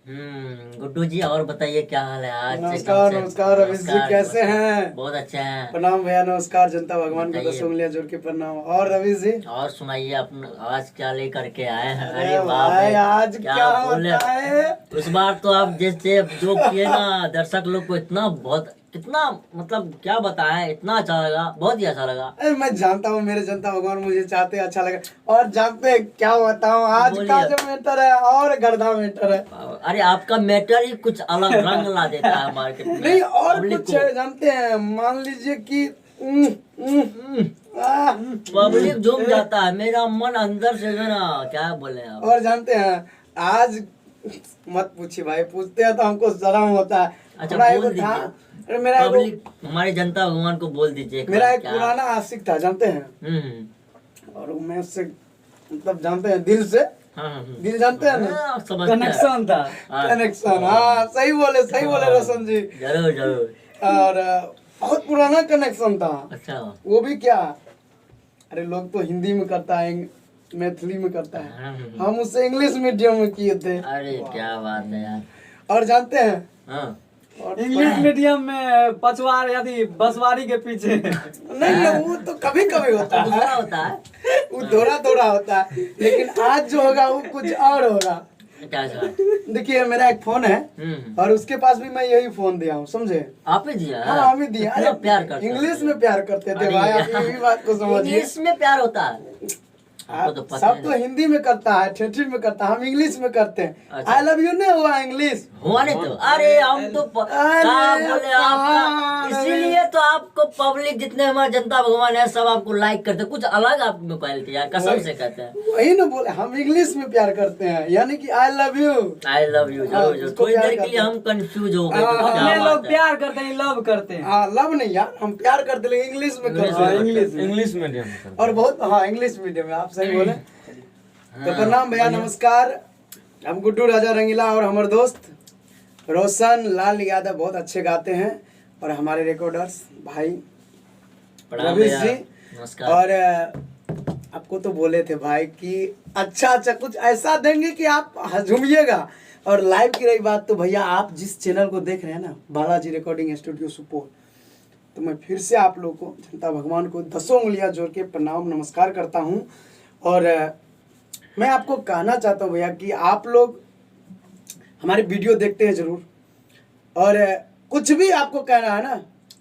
गुड्डू जी, और बताइए क्या हाल है आज? नमस्कार नमस्कार रमेश जी, कैसे हैं? बहुत अच्छे हैं। प्रणाम भैया, नमस्कार। जनता भगवान को बताइए। 10 उंगलियां जोड़ के प्रणाम। और रमेश जी, और सुनाइए, अपन आज क्या लेकर के आए हैं? अरे अरे बाप भाई, रे, आज क्या बोले। होता है? उस बार तो आप जैसे जो किए ना, दर्शक लोग को इतना बहुत कितना मतलब क्या बताएं, इतना अच्छा लगा, बहुत ही अच्छा लगा। अरे मैं जानता हूँ मेरे जनता भगवान मुझे चाहते अच्छा लगा। और जानते हैं क्या बताऊँ, आज का बोलिए। जो मैटर है और गर्दा मैटर है। अरे आपका मैटर ही कुछ अलग रंग ला देता है मार्केट में। नहीं, और पब्लिक कुछ को। है, जानते हैं, मान लीजिए कि पब्लिक झूम जाता है, मेरा मन अंदर से जो ना, क्या बोले आप। और जानते हैं, आज मत पूछिए भाई, पूछते हैं तो हमको शर्म होता है। अच्छा, थोड़ा बोल एगो था, दीजिए। अरे मेरा एगो पब्लिक, हमारे जनता भगवान को बोल दीजिए एक मेरा बार, एक क्या? पुराना आशिक था, जानते हैं। और मैं उससे मतलब जानते हैं दिल से, दिल जानते हैं ना, हाँ, समझते हैं। कनेक्शन था। हाँ, कनेक्शन। हाँ, सही बोले रोशन जी। जरूर जरूर। और बहुत पुराना कनेक्शन था। अच्छा। वो भी क्या, अरे लोग तो हिंदी में करता है, मैथिली में करता है, हम उससे इंग्लिश मीडियम में किए थे। अरे क्या बात है यार। और जानते हैं, हाँ। और इंग्लिश मीडियम में पचवार यदि बसवारी के पीछे। नहीं, वो तो कभी कभी होता दूसरा है, होता है। वो थोड़ा थोड़ा होता है, लेकिन आज जो होगा वो कुछ और होगा। क्या अच्छा। देखिए, मेरा एक फोन है और उसके पास भी मैं यही फोन दिया हूँ, समझे? आप ही दिया? हाँ, हम ही दिया। इतना प्यार करते इंग्लिश हैं। में प्यार करते थे अरे भाई, आप यार। यही बात को समझिए। इंग्लिश में प्यार होता है? हमको तो पता सब ही तो नहीं। हिंदी में करता है, ठेठी में करता है, हम इंग्लिश में करते हैं। अच्छा। आई लव यू नहीं हुआ इंग्लिश? हुआ नहीं तो? अरे हम तो अरे क्या बोले आपका, यार। इसीलिए तो आपको पब्लिक जितने हमारे जनता भगवान है सब आपको लाइक करते हैं। कुछ अलग आप में क्वालिटी है, कसम से कहते हैं। वही ना बोले, हम इंग्लिश में प्यार करते हैं, यानी कि I love you. I love you, हाँ, जरूर जरूर। उसको थोड़ी प्यार देर के लिए करते हम कंफ्यूज हो गए, हाँ, तो क्या अपने बात लोग है। प्यार करते हैं, लव करते हैं। हाँ, लव नहीं यार, हम प्यार करते लेकिन इंग्लिश में करते हैं। इंग्लिश मीडियम और बहुत, हाँ, इंग्लिश मीडियम में, आप सही बोले। तो प्रणाम भैया, नमस्कार। हम गुड्डू राजा रंगीला और हमारे दोस्त रोशन लाल यादव बहुत अच्छे गाते हैं, और हमारे रिकॉर्डर्स भाई प्रणाम रमेश भैया, जी। नमस्कार। और आपको तो बोले थे भाई कि अच्छा अच्छा कुछ ऐसा देंगे कि आप झूमिएगा। और लाइव की रही बात, तो भैया आप जिस चैनल को देख रहे हैं ना, बालाजी रिकॉर्डिंग स्टूडियो सुपोर, तो मैं फिर से आप लोग को, जनता भगवान को 10 उंगलियां जोड़ के प्रणाम नमस्कार करता हूं। और मैं आपको कहना चाहता हूं भैया कि आप लोग हमारे वीडियो देखते हैं जरूर, और कुछ भी आपको कहना है ना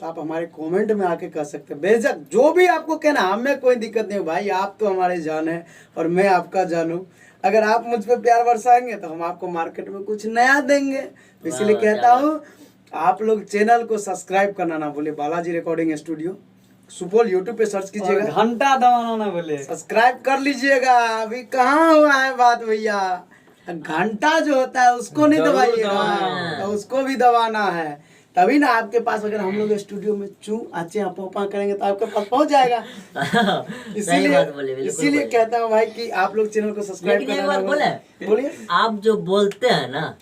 तो आप हमारे कमेंट में आके कह सकते हैं, बेझक जो भी आपको कहना, हमें कोई दिक्कत नहीं भाई। आप तो हमारे जान है और मैं आपका जानू। अगर आप मुझ पे प्यार बरसाएंगे तो हम आपको मार्केट में कुछ नया देंगे। तो इसलिए वाह, कहता क्या हूँ, आप लोग चैनल को सब्सक्राइब करना ना भूले, Balaji recording studio Supaul, YouTube पे सर्च और कीजिएगा, घंटा दबाना ना बोले। सब्सक्राइब कर लीजिएगा। अभी कहाँ हुआ है बात भैया, घंटा जो होता है उसको नहीं जरूर दबाइएगा, दबाना। तो उसको भी दबाना है, तभी ना आपके पास, अगर हम लोग स्टूडियो में चू आचे पोपा करेंगे तो आपके पास पहुंच जाएगा। सही बात बोले, बिल्कुल इसीलिए बोले। कहता हूँ भाई कि आप लोग चैनल को सब्सक्राइब लेकिन एक करना बात ना बोले, भूलें। बोलिए। आप जो बोलते हैं ना,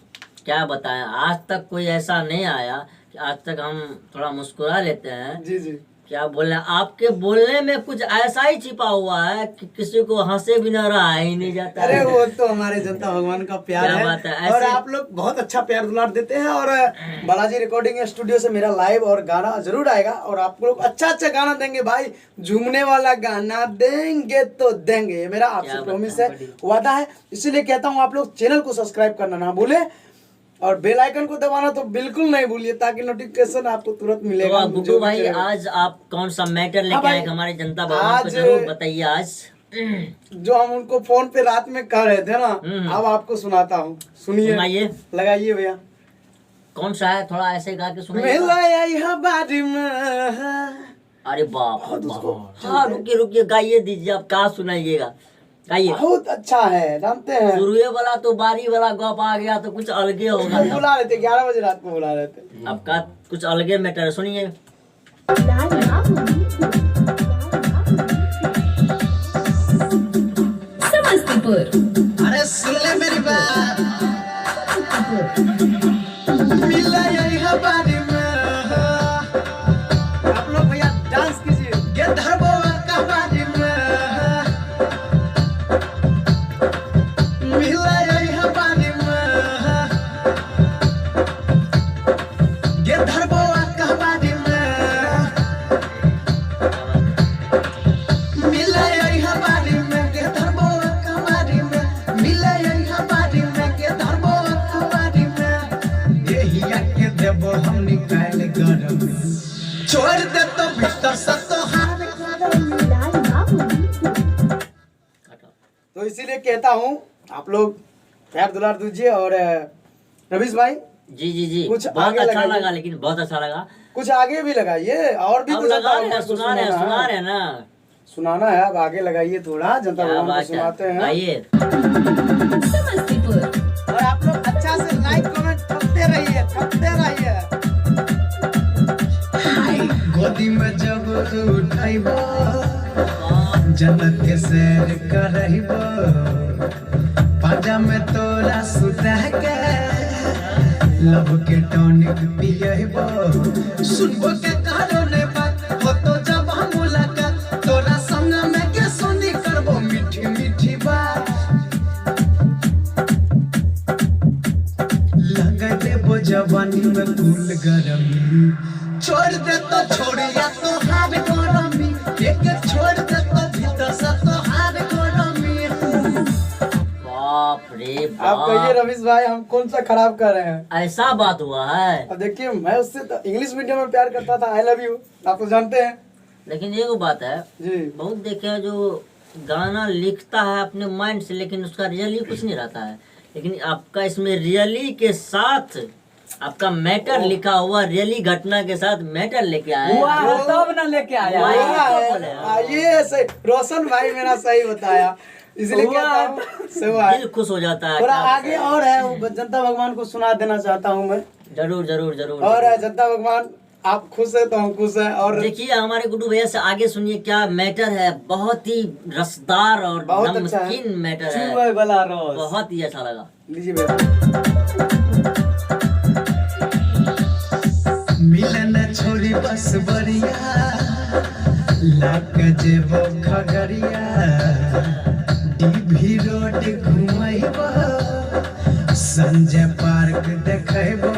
क्या बताएं, आज तक कोई ऐसा नहीं आया कि आज तक हम थोड़ा मुस्कुरा लेते हैं। जी जी, क्या बोले, आपके बोलने में कुछ ऐसा ही छिपा हुआ है कि किसी को हंसे बिना रहा ही नहीं जाता अरे है। वो तो हमारे जनता भगवान का प्यार क्या है, बात है, और ऐसे- आप लोग बहुत अच्छा प्यार दुलार देते हैं। और बालाजी रिकॉर्डिंग स्टूडियो से मेरा लाइव और गाना जरूर आएगा, और आप लोग अच्छा अच्छा गाना देंगे भाई, झूमने वाला गाना देंगे तो देंगे, ये मेरा आपसे क्या प्रॉमिस बात है, है, वादा है। इसीलिए कहता हूँ आप लोग चैनल को सब्सक्राइब करना ना भूले, और बेल आइकन को दबाना तो बिल्कुल नहीं भूलिए, ताकि नोटिफिकेशन आपको तुरंत तो मिलेगा। गुड्डू जो भी भाई, चलेगा। आज आप कौन सा मैटर हाँ लेके भाई, आए हमारे जनता भगवान को, आज- जरूर बताइए आज। जो हम उनको फोन पे रात में कह रहे थे ना, अब आपको सुनाता हूँ, सुनिए, सुनाइए। लगाइए भैया। कौन सा है, थोड़ा ऐसे गा के सुनाइए। मिला यह बारी में। अरे बाप रे उसको बाप। हाँ, रुकिए रुकिए, गाइए दीजिए, आप क्या सुनाइएगा, गाइए। बहुत अच्छा है, जानते हैं। शुरुए वाला तो बारी वाला गप आ गया तो कुछ अलगे होगा। हम बुला रहे थे, 11 बजे रात को बुला रहे थे। आपका कुछ अलगे मैटर है, सुनिए। समस्तीपुर। अरे सुन ले मेरी बात, मिला यह बारी में। आप लोग भैया डांस कीजिए, ये धरबोआ का बारी में। मिला यह बारी में, तो इसीलिए कहता हूँ आप लोग प्यार दुलार दीजिए। और रवीश भाई जी जी जी, कुछ बहुत आगे अच्छा लगाइए। लगा, लेकिन बहुत अच्छा लगा। कुछ आगे भी लगाइए और भी अब कुछ लगा रहे हैं, आपको सुना रहे हैं, सुना रहे हैं ना। सुनाना है। अब आगे लगाइए थोड़ा, जनता क्या भगवान को बात सुनाते है, हैं। गाइए। और आप लोग अच्छा से लाइक कमेंट ठपते रहिए, ठपते रहिए। गोदी में जब उठाइबो जन्नत के सैर करहिबो पाजा में तोरा सुता के लब के टॉनिक पियहिबो सुनबो के करो ने बात हो तो जब हम मुलाकात तोरा संग में के सुनी करबो मीठी मीठी बात लगा देबो जवानी में फूल गरमी छोड़ दे तो छोड़िया तो हार गरमी एक छोड़ दे तो भीतर से तो हार गरमी बाप रे आप कहिए बाप, रवीश भाई हम कौन सा खराब कर रहे हैं। ऐसा बात हुआ है। अब देखिए मैं उससे तो इंग्लिश मीडियम में प्यार करता था, आई लव यू, आप तो जानते हैं लेकिन एक बात है, जी। बहुत देखे हैं जो गाना लिखता है अपने माइंड से, लेकिन उसका रियली कुछ नहीं रहता है। लेकिन आपका इसमें रियली के साथ आपका मैटर लिखा हुआ, रियली घटना के साथ मैटर लेके आया हुआ है। है तब ना लेके आया वही है। तो बोले हैं। ये सही, रोशन भाई मेरा सही बताया, इसलिए हुआ कहता हूँ सही है। दिल खुश हो जाता है। थोड़ा क्या आगे और है, वो जनता भगवान को सुना देना चाहता हूँ मैं। जरूर जरूर जरूर और जरूर। जनता भगवान आप खुश है तो हम खुश हैं। और देखिए हमारे गुड्डू भैया से आगे सुनिए क्या मैटर है, बहुत ही रसदार और बहुत अच्छा है। नमकीन मैटर है, चुए वाला रोज बहुत ही अच्छा लगा। लीजिए भैया। मिलन छोड़ी बस बरिया लाग जेबो खगड़िया डीभी रोड घुमैबो संजय पार्क देखैबो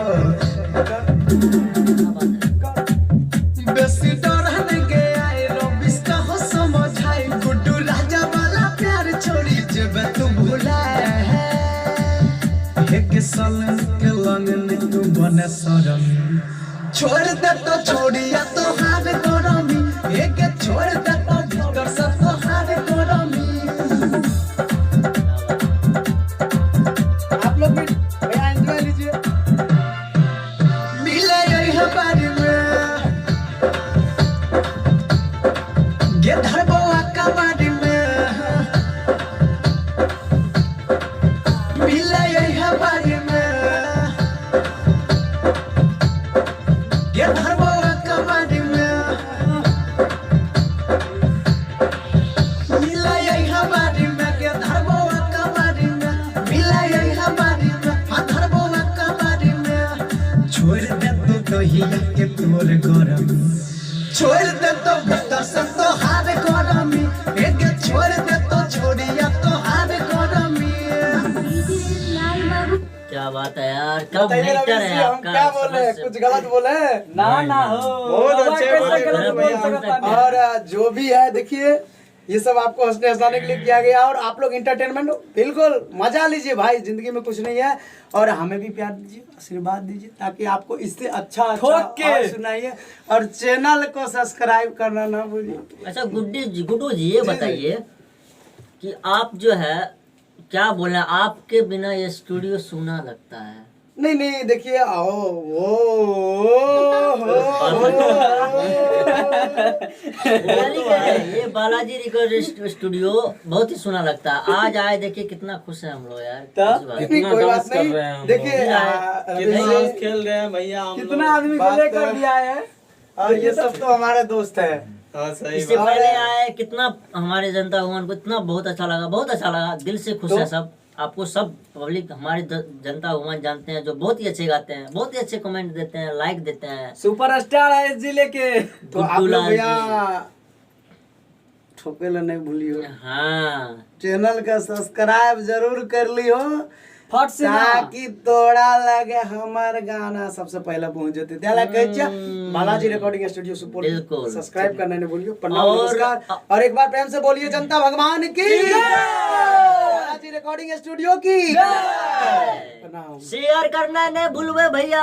बेसी डरन के आए रबिस का हो समझाई गुड्डू राजा वाला प्यार छोड़ी जेबे तू भुलाए एक सालन के लगन तू बने शरम छोड़ दे तो छोड़िया तो हार गरमी एक छोड़ दे तो भीतर से तो हार गरमी आप लोग भी भैया एंजॉय लीजिए। मिले यही हमारी में गे धरबो कबाड़ी में मिले यही हमारी में गे धरबो कबाड़ी में मिले यही हमारी में गे धरबो कबाड़ी में मिले यही हमारी में हाँ धरबो कबाड़ी में छोड़ दे तो हिया के तोर गरम छोड़ दे तो भीतर से तो हार गरमी एक छोड़ दे तो छोड़िया तो हार गरमी क्या बात है यार, क्या बताइए रवीश मैटर जी, है हम आपका। क्या बोल रहे हैं, समझ कुछ गलत बोले हैं? ना हो बहुत बाबा अच्छे कैसे बोले, गलत बोल सकता है? और जो भी है देखिए ये सब आपको हंसने हंसाने के लिए किया गया और आप लोग इंटरटेनमेंट बिल्कुल मजा लीजिए भाई, जिंदगी में कुछ नहीं है। और हमें भी प्यार दीजिए, आशीर्वाद दीजिए ताकि आपको इससे अच्छा ठोक के। और सुनाइए और चैनल को सब्सक्राइब करना ना भूलिए। अच्छा गुड्डू जी ये जी। बताइए कि आप जो है क्या बोले, आपके बिना ये स्टूडियो सूना लगता है। नहीं नहीं देखिए आओ वो रियली कह रहे हैं, ये बालाजी रिकॉर्ड स्टूडियो बहुत ही सुना लगता है। आज आए देखिए कितना खुश है हम लोग यार। तब? इस बात। नहीं, कोई बात नहीं। देखिए कितना रवीश जी, खेल रहे हैं भैया हम कितना लोग। आदमी को बात लेकर तो- दिया है और ये सब तो हमारे दोस्त है। हाँ सही इससे बात। पहले आए कितना हमारे जनता भवन को इतना बहुत अच्छा लगा, बहुत अच्छा लगा, दिल से खुश है सब। आपको सब पब्लिक हमारे जनता भवन जानते हैं, जो बहुत ही अच्छे गाते हैं, बहुत ही अच्छे कमेंट देते हैं, लाइक देते हैं। सुपरस्टार है इस जिले के। तो आप गुड्डू लोग लाल भैया ठोकेला नहीं भूलियो, हाँ चैनल का सब्सक्राइब जरूर कर लियो फट से ना। ताकि तोड़ा लगे हमार गाना सबसे पहले पहुंच जाते त्याला कहिए बालाजी रिकॉर्डिंग स्टूडियो सुपौल बिल्कुल। सब्सक्राइब करना नहीं भूलियो। प्रणाम और- नमस्कार और एक बार प्रेम से बोलिए जनता भगवान की, बालाजी रिकॉर्डिंग स्टूडियो की प्रणाम। शेयर करना नहीं भूलवे भैया।